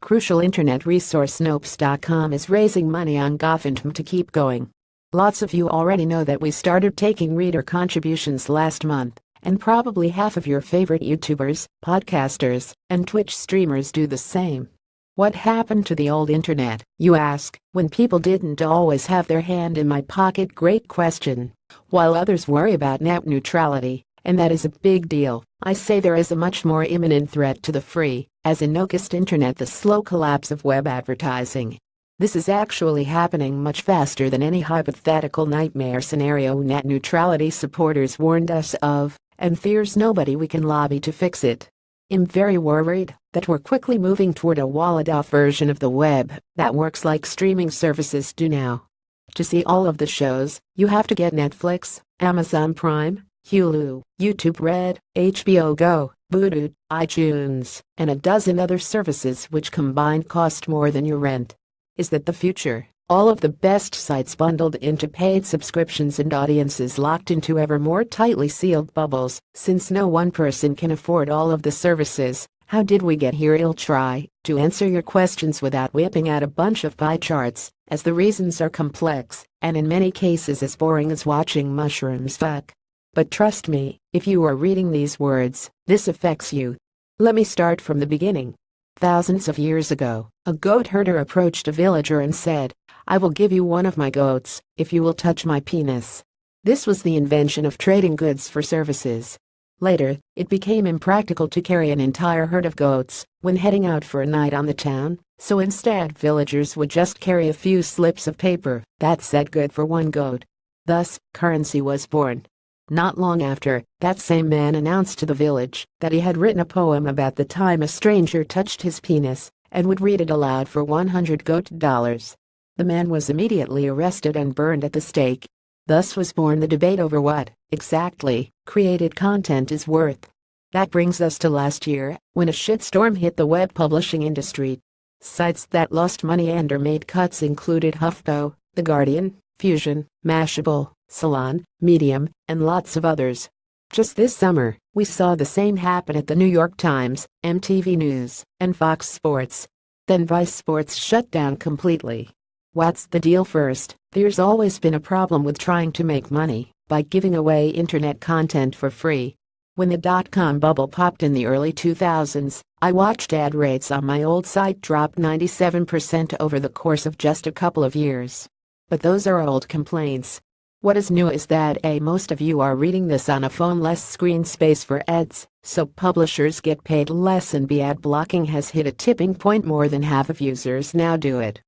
crucial internet resource Snopes.com is raising money on GoFundMe to keep going. Lots of you already know that we started taking reader contributions last month, and probably half of your favorite YouTubers, podcasters, and Twitch streamers do the same. What happened to the old internet, you ask, when people didn't always have their hand in my pocket? Great question. While others worry about net neutrality, and that is a big deal, I say there is a much more imminent threat to the free, as in no-cost internet: the slow collapse of web advertising. This is actually happening much faster than any hypothetical nightmare scenario net neutrality supporters warned us of, and fears nobody we can lobby to fix it. I'm very worried that we're quickly moving toward a walled-off version of the web that works like streaming services do now. To see all of the shows, you have to get Netflix, Amazon Prime, Hulu, YouTube Red, HBO Go, Vudu, iTunes, and a dozen other services which combined cost more than your rent. Is that the future? All of the best sites bundled into paid subscriptions and audiences locked into ever more tightly sealed bubbles, since no one person can afford all of the services. How did we get here? I'll try to answer your questions without whipping out a bunch of pie charts, as the reasons are complex, and in many cases as boring as watching mushrooms fuck. But trust me, if you are reading these words, this affects you. Let me start from the beginning. Thousands of years ago, a goat herder approached a villager and said, "I will give you one of my goats if you will touch my penis." This was the invention of trading goods for services. Later, it became impractical to carry an entire herd of goats when heading out for a night on the town, so instead villagers would just carry a few slips of paper that said "good for one goat." Thus, currency was born. Not long after, that same man announced to the village that he had written a poem about the time a stranger touched his penis and would read it aloud for 100 goat dollars. The man was immediately arrested and burned at the stake. Thus was born the debate over what, exactly, created content is worth. That brings us to last year, when a shitstorm hit the web publishing industry. Sites that lost money and or made cuts included HuffPo, The Guardian, Fusion, Mashable, Salon, Medium, and lots of others. Just this summer, we saw the same happen at the New York Times, MTV News, and Fox Sports. Then Vice Sports shut down completely. What's the deal? First, there's always been a problem with trying to make money by giving away internet content for free. When the dot-com bubble popped in the early 2000s, I watched ad rates on my old site drop 97% over the course of just a couple of years. But those are old complaints. What is new is that most of you are reading this on a phone, less screen space for ads, so publishers get paid less, and ad blocking has hit a tipping point. More than half of users now do it